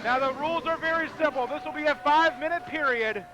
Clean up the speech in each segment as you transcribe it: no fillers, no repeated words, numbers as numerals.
Now the rules are very simple. This will be a 5-minute period,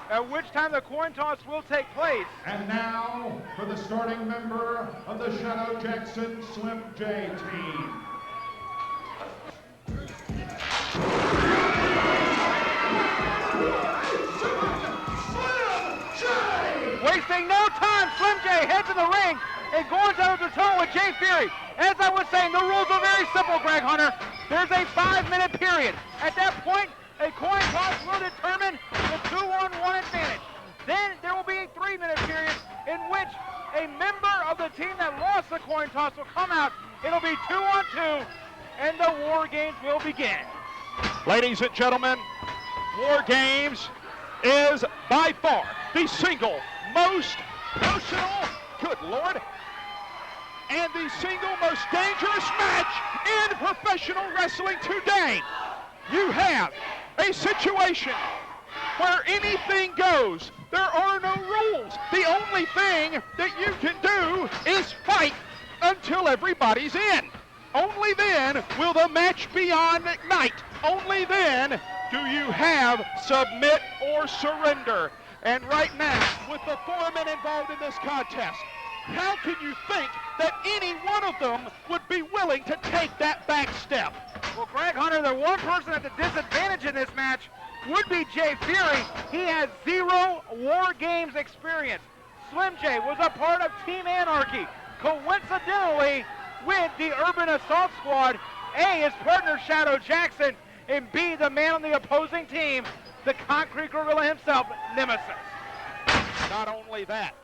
at which time the coin toss will take place. And now for the starting member of the Shadow Jackson Slim J team. Wasting no time, Slim J heads in the ring and going toe-to-toe with Jay Fury. As I was saying, the rules are very simple, Greg Hunter. There's a 5-minute period. At that point, a coin toss will determine the 2-on-1 advantage. Then there will be a 3-minute period in which a member of the team that lost the coin toss will come out. It'll be 2-on-2, and the War Games will begin. Ladies and gentlemen, War Games is by far the single most personal, good Lord, and the single most dangerous match in professional wrestling today. You have a situation where anything goes. There are no rules. The only thing that you can do is fight until everybody's in. Only then will the match be on night. Only then do you have submit or surrender. And right now, with the 4 men involved in this contest, how can you think that any one of them would be willing to take that back step? Well, Greg Hunter, the one person at the disadvantage in this match would be Jay Fury. He has 0 War Games experience. Slim J was a part of Team Anarchy, coincidentally with the Urban Assault Squad. A, his partner Shadow Jackson, and B, the man on the opposing team, the Concrete Gorilla himself, Nemesis. Not only that,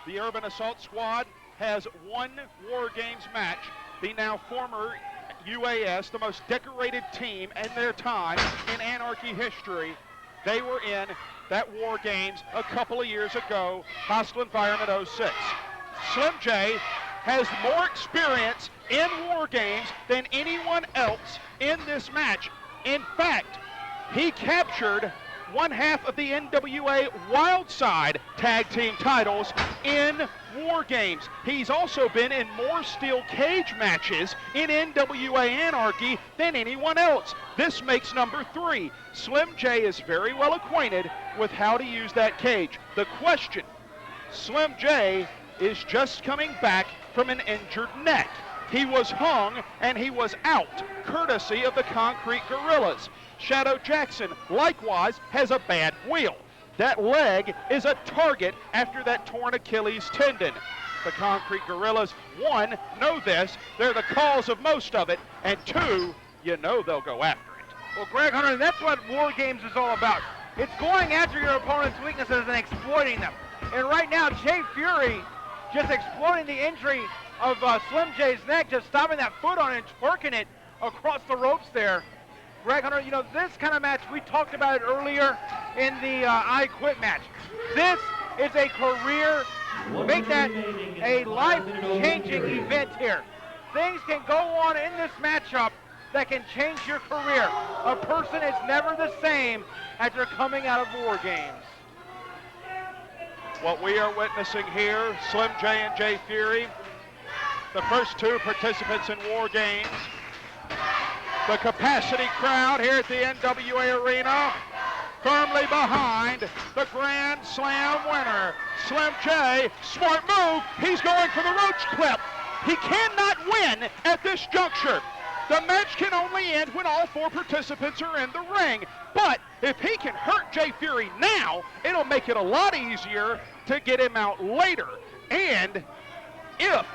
the Urban Assault Squad has 1 War Games match. The now former UAS, the most decorated team in their time in Anarchy history. They were in that War Games a couple of years ago, Hostile Environment 06. Slim J has more experience in War Games than anyone else in this match. In fact, he captured 1/2 of the NWA Wildside tag team titles in War Games. He's also been in more steel cage matches in NWA Anarchy than anyone else. This makes number 3. Slim J is very well acquainted with how to use that cage. The question, Slim J is just coming back from an injured neck. He was hung and he was out, courtesy of the Concrete Gorillas. Shadow Jackson, likewise, has a bad wheel. That leg is a target after that torn Achilles tendon. The Concrete Gorillas, 1, know this, they're the cause of most of it, and 2, you know they'll go after it. Well, Greg Hunter, that's what War Games is all about. It's going after your opponent's weaknesses and exploiting them. And right now, Jay Fury just exploiting the injury of Slim J's neck, just stopping that foot on it and twerking it across the ropes there. Greg Hunter, you know, this kind of match, we talked about it earlier in the I Quit match. This is a career, make that a life-changing event here. Things can go on in this matchup that can change your career. A person is never the same after coming out of War Games. What we are witnessing here, Slim J and Jay Fury, the first 2 participants in War Games. The capacity crowd here at the NWA Arena firmly behind the Grand Slam winner, Slim J. Smart move, he's going for the roach clip. He cannot win at this juncture. The match can only end when all 4 participants are in the ring. But if he can hurt Jay Fury now, it'll make it a lot easier to get him out later. And if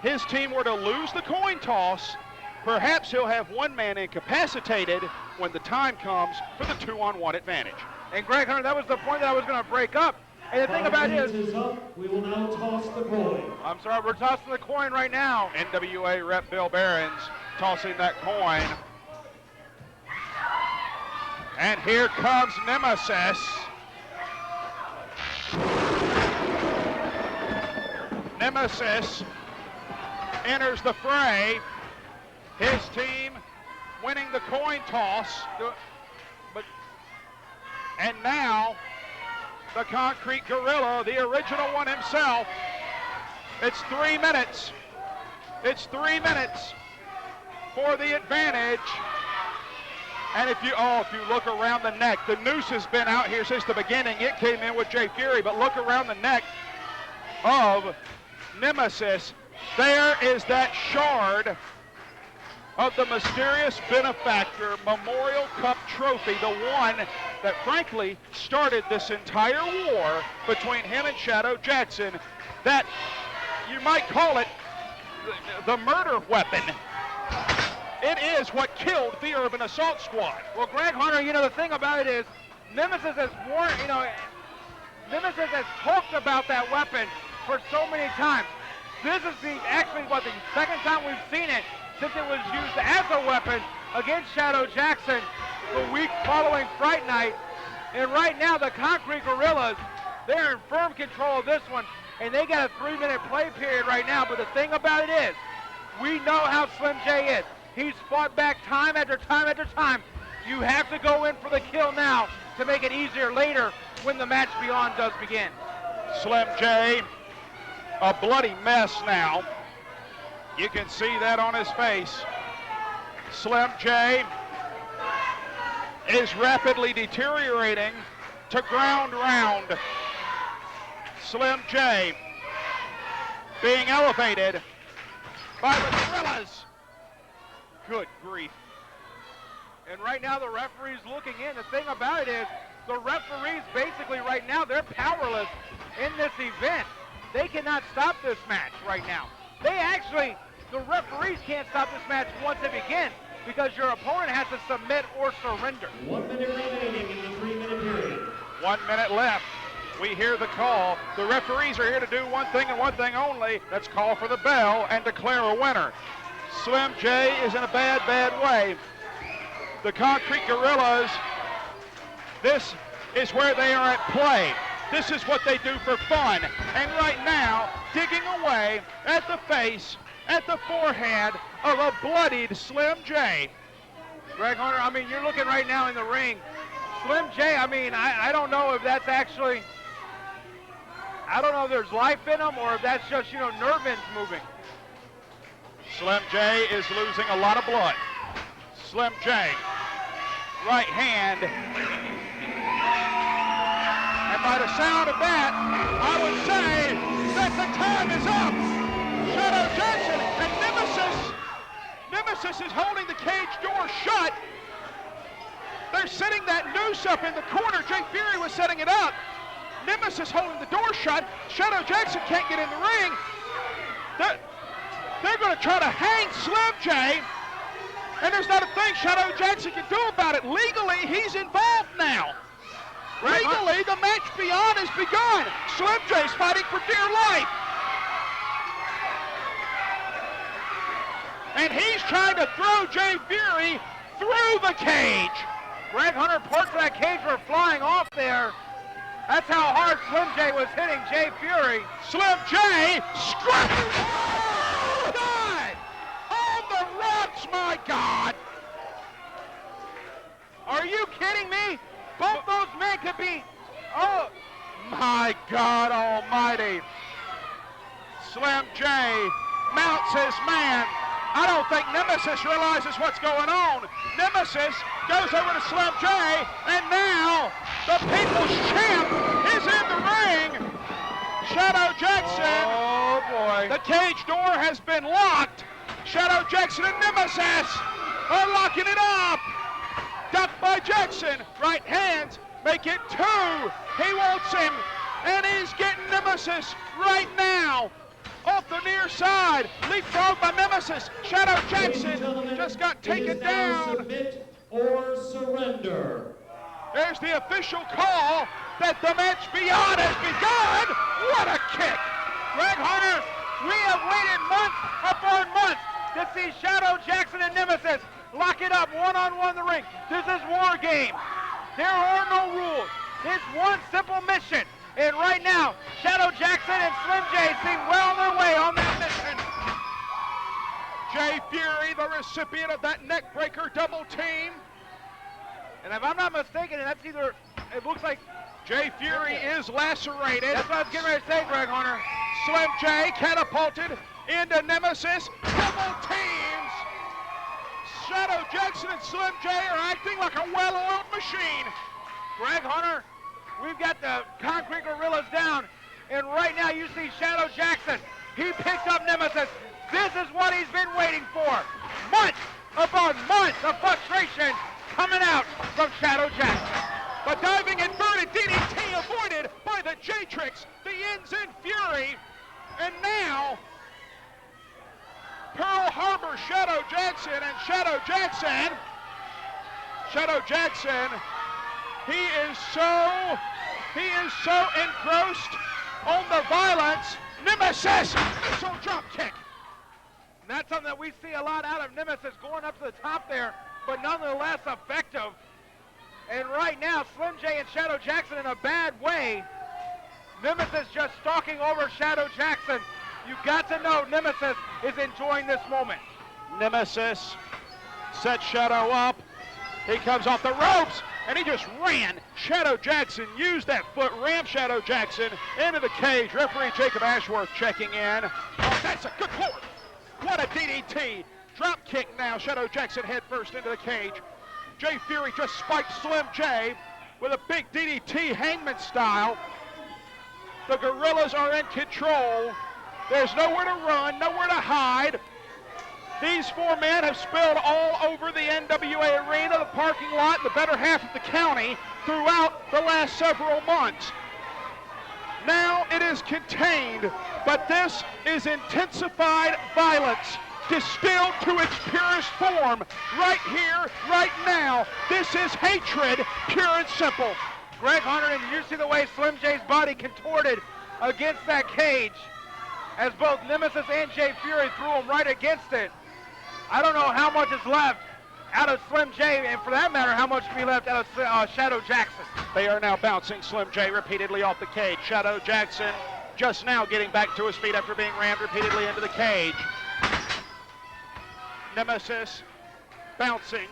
his team were to lose the coin toss, perhaps he'll have 1 man incapacitated when the time comes for the 2-on-1 advantage. And Greg Hunter, that was the point that I was going to break up. And the thing about it is, we will now toss the coin. I'm sorry, we're tossing the coin right now. NWA rep Bill Behrens tossing that coin. And here comes Nemesis. Nemesis enters the fray. His team winning the coin toss. And now the Concrete Gorilla, the original one himself. It's 3 minutes. It's 3 minutes for the advantage. And if you look around the neck, the noose has been out here since the beginning. It came in with Jay Fury, but look around the neck of Nemesis. There is that shard of the mysterious benefactor Memorial Cup trophy, the one that frankly started this entire war between him and Shadow Jackson. That you might call it the murder weapon. It is what killed the Urban Assault Squad. Well, Greg Hunter, the thing about it is Nemesis has Nemesis has talked about that weapon for so many times. This is the second time we've seen it since it was used as a weapon against Shadow Jackson the week following Fright Night. And right now the Concrete Gorillas, they're in firm control of this one, and they got a 3-minute play period right now. But the thing about it is, we know how Slim J is. He's fought back time after time after time. You have to go in for the kill now to make it easier later when the match beyond does begin. Slim J, a bloody mess now. You can see that on his face. Slim J is rapidly deteriorating to ground round. Slim J being elevated by the Gorillas. Good grief. And right now the referee's looking in. The thing about it is, the referees basically right now, they're powerless in this event. They cannot stop this match right now. The referees can't stop this match once it begins, because your opponent has to submit or surrender. 1 minute remaining in the 3-minute period. 1 minute left. We hear the call. The referees are here to do one thing and one thing only. That's call for the bell and declare a winner. Slim J is in a bad, bad way. The Concrete Gorillas, this is where they are at play. This is what they do for fun. And right now, digging away at the face, at the forehead of a bloodied Slim J. Greg Hunter, you're looking right now in the ring. Slim J, I don't know if that's actually, I don't know if there's life in him or if that's just, nerve ends moving. Slim J is losing a lot of blood. Slim J, right hand. And by the sound of that, I would say that the time is up. Shadow Jackson and Nemesis is holding the cage door shut. They're setting that noose up in the corner. Jay Fury was setting it up. Nemesis holding the door shut. Shadow Jackson can't get in the ring. They're going to try to hang Slim J, and there's not a thing Shadow Jackson can do about it. Legally, he's involved now. Legally, the match beyond has begun. Slim J's fighting for dear life. And he's trying to throw Jay Fury through the cage. Greg Hunter, parts of that cage were flying off there. That's how hard Slim J was hitting Jay Fury. Slim J scratching. Oh, God! On the ropes, my God! Are you kidding me? Both those men could be... Oh! My God almighty. Slim J mounts his man. I don't think Nemesis realizes what's going on. Nemesis goes over to Slim J, and now the People's Champ is in the ring. Shadow Jackson. Oh, boy. The cage door has been locked. Shadow Jackson and Nemesis are locking it up. Ducked by Jackson. Right hands make it 2. He wants him, and he's getting Nemesis right now. Off the near side, leapfrog by Nemesis. Shadow Jackson just got taken down. Submit or surrender. There's the official call that the match beyond has begun. What a kick! Greg Hunter, we have waited months upon months to see Shadow Jackson and Nemesis lock it up one-on-one in the ring. This is War Game. There are no rules. It's one simple mission. And right now, Shadow Jackson and Slim J seem well on their way on that mission. Jay Fury, the recipient of that neckbreaker double team. And if I'm not mistaken, that's either, it looks like Jay Fury is lacerated. That's what I was getting ready to say, Greg Hunter. Slim J catapulted into Nemesis. Double teams. Shadow Jackson and Slim J are acting like a well-oiled machine. Greg Hunter, we've got the Concrete Gorillas down, and right now you see Shadow Jackson. He picked up Nemesis. This is what he's been waiting for. Months upon months of frustration coming out from Shadow Jackson. The diving inverted DDT avoided by the J-Trix, the Ends in Fury, and now Pearl Harbor Shadow Jackson and Shadow Jackson, he is so engrossed on the violence. Nemesis, missile drop kick. And that's something that we see a lot out of Nemesis, going up to the top there, but nonetheless effective. And right now, Slim J and Shadow Jackson in a bad way. Nemesis just stalking over Shadow Jackson. You got to know Nemesis is enjoying this moment. Nemesis sets Shadow up. He comes off the ropes, and he just ran. Shadow Jackson used that foot, rammed Shadow Jackson into the cage. Referee Jacob Ashworth checking in. Oh, that's a good lord. What a DDT. Drop kick now. Shadow Jackson head first into the cage. Jay Fury just spiked Slim J with a big DDT Hangman style. The Gorillas are in control. There's nowhere to run, nowhere to hide. These four men have spilled all over the NWA arena, the parking lot, the better half of the county throughout the last several months. Now it is contained, but this is intensified violence, distilled to its purest form, right here, right now. This is hatred, pure and simple. Greg Hunter, and you see the way Slim J's body contorted against that cage as both Nemesis and Jay Fury threw him right against it. I don't know how much is left out of Slim J, and for that matter, how much can be left out of Shadow Jackson. They are now bouncing Slim J repeatedly off the cage. Shadow Jackson just now getting back to his feet after being rammed repeatedly into the cage. Nemesis bouncing.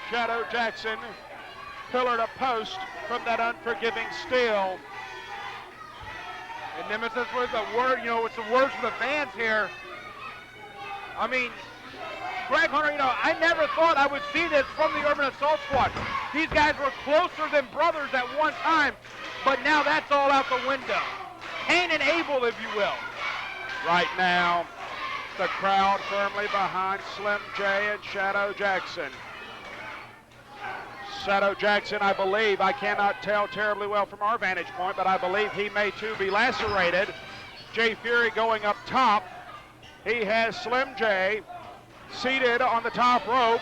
Shadow Jackson pillar to post from that unforgiving steel. And Nemesis with the word, it's the words for the fans here. I mean, Greg Hunter, I never thought I would see this from the Urban Assault Squad. These guys were closer than brothers at one time, but now that's all out the window. Cain and Abel, if you will. Right now, the crowd firmly behind Slim J and Shadow Jackson. Shadow Jackson, I believe, I cannot tell terribly well from our vantage point, but I believe he may too be lacerated. Jay Fury going up top. He has Slim J seated on the top rope,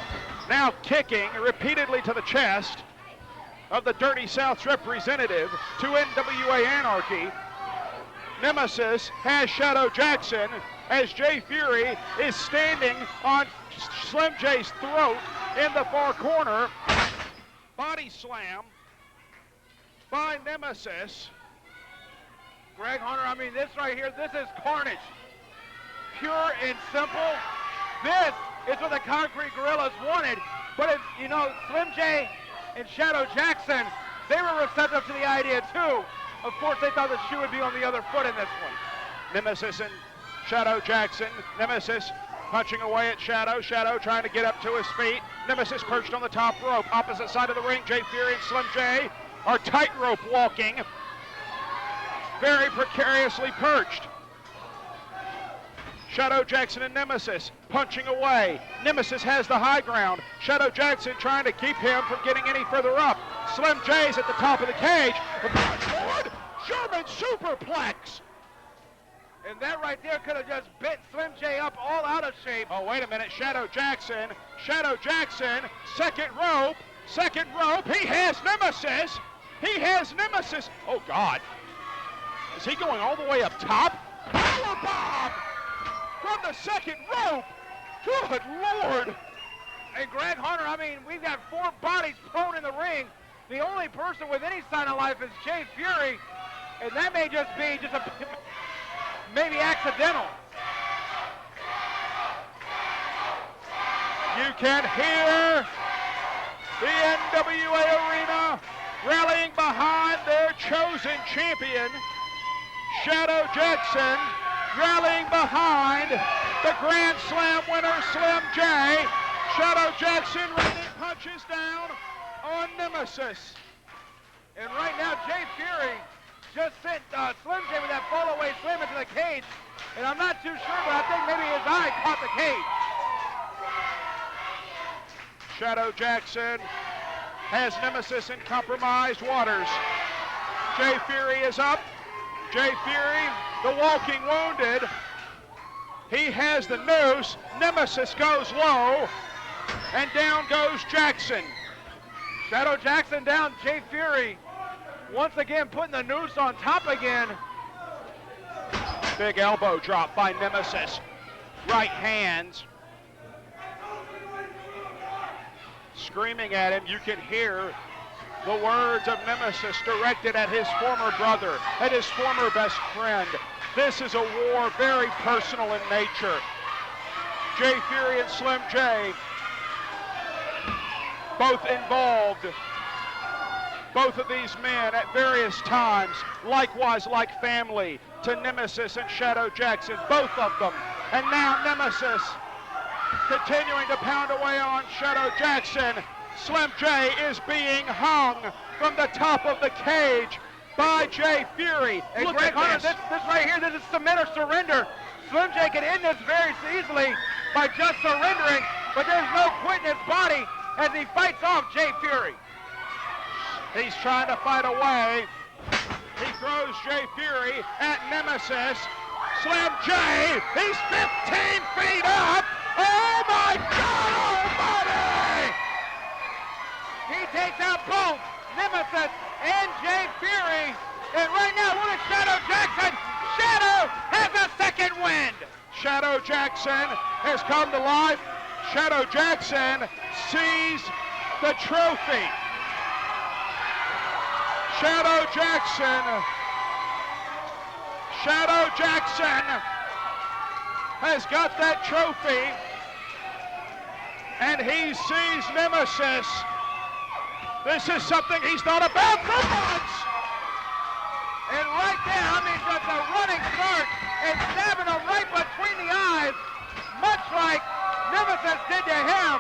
now kicking repeatedly to the chest of the Dirty South's representative to NWA Anarchy. Nemesis has Shadow Jackson as Jay Fury is standing on Slim J's throat in the far corner. Body slam by Nemesis. Greg Hunter, I mean, this right here, this is carnage. Pure and simple. This is what the Concrete Gorillas wanted. But if, Slim J and Shadow Jackson, they were receptive to the idea too. Of course, they thought the shoe would be on the other foot in this one. Nemesis and Shadow Jackson. Nemesis punching away at Shadow. Shadow trying to get up to his feet. Nemesis perched on the top rope. Opposite side of the ring, Jay Fury and Slim J are tightrope walking. Very precariously perched. Shadow Jackson and Nemesis punching away. Nemesis has the high ground. Shadow Jackson trying to keep him from getting any further up. Slim J's at the top of the cage. Lord, German superplex. And that right there could have just bent Slim J up all out of shape. Oh, wait a minute. Shadow Jackson, second rope. He has Nemesis. Oh, God. Is he going all the way up top? Powerbomb from the second rope. Good Lord. And Greg Hunter, I mean, we've got four bodies prone in the ring. The only person with any sign of life is Jay Fury, and that may just be maybe accidental. You can hear the NWA arena rallying behind their chosen champion, Shadow Jackson, rallying behind the Grand Slam winner, Slim J. Shadow Jackson punches down on Nemesis. And right now, Jay Fury just sent Slim J with that fall-away slam into the cage. And I'm not too sure, but I think maybe his eye caught the cage. Shadow Jackson has Nemesis in compromised waters. Jay Fury is up. Jay Fury, the walking wounded. He has the noose. Nemesis goes low, and down goes Jackson. Shadow Jackson down. Jay Fury once again putting the noose on top again. Big elbow drop by Nemesis. Right hands. Screaming at him. You can hear the words of Nemesis directed at his former brother, at his former best friend. This is a war very personal in nature. Jay Fury and Slim J, both involved. Both of these men at various times, likewise like family to Nemesis and Shadow Jackson, both of them. And now Nemesis continuing to pound away on Shadow Jackson. Slim J is being hung from the top of the cage by Jay Fury. And Look Greg at Hunter, this right here, this is submit or surrender. Slim J can end this very easily by just surrendering, but there's no quit in his body as he fights off Jay Fury. He's trying to fight away. He throws Jay Fury at Nemesis. Slim J, he's 15 feet up. Oh my God almighty! He takes out both Nemesis and Jay Fury. And right now, look at Shadow Jackson. Shadow has a second wind. Shadow Jackson has come to life. Shadow Jackson sees the trophy. Shadow Jackson has got that trophy, and he sees Nemesis. This is something he's thought about for months. And right there, I mean, just a running start and stabbing him right between the eyes, much like Nemesis did to him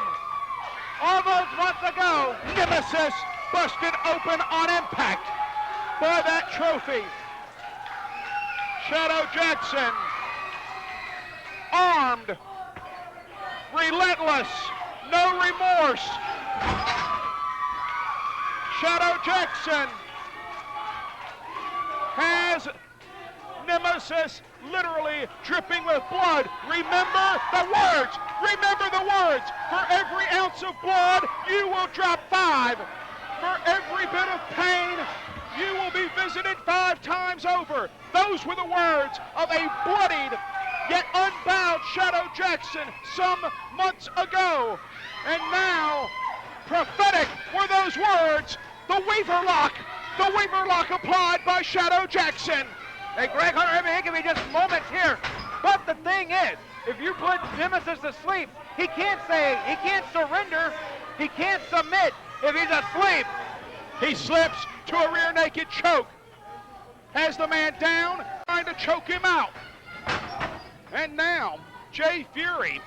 all those months ago. Nemesis busted open on impact by that trophy. Shadow Jackson, armed, relentless, no remorse. Shadow Jackson has Nemesis literally dripping with blood. Remember the words. Remember the words. For every ounce of blood, you will drop 5. For every bit of pain, you will be visited 5 times over. Those were the words of a bloodied yet unbowed Shadow Jackson some months ago. And now, prophetic were those words, the Weaver Lock applied by Shadow Jackson. Hey, Greg Hunter, I mean, it can be just moments here. But the thing is, if you put Nemesis to sleep, he can't surrender, he can't submit if he's asleep. He slips to a rear naked choke. Has the man down, trying to choke him out. And now, Jay Fury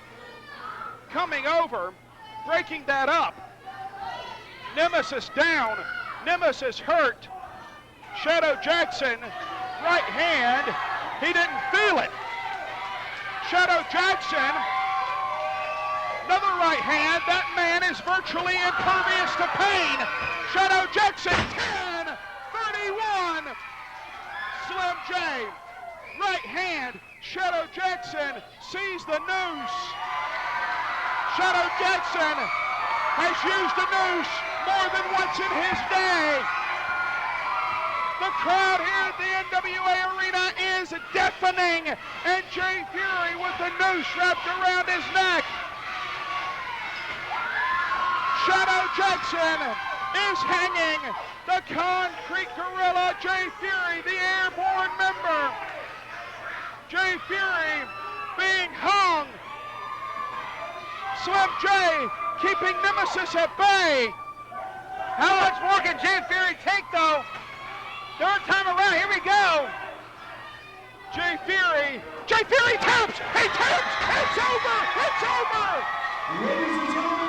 coming over, breaking that up. Nemesis down, Nemesis hurt. Shadow Jackson, right hand, he didn't feel it. Shadow Jackson, another right hand, that man is virtually impervious to pain. Shadow Jackson, 10-31. Slim J, right hand, Shadow Jackson sees the noose. Shadow Jackson has used the noose more than once in his day. The crowd here at the NWA Arena is deafening, and Jay Fury with the noose wrapped around his neck. Shadow Jackson is hanging. The Concrete Gorilla, Jay Fury, the airborne member. Jay Fury being hung. Slim J keeping Nemesis at bay. How much more can Jay Fury take, though? Third time around, here we go. Jay Fury taps, he taps, it's over, Ladies and gentlemen,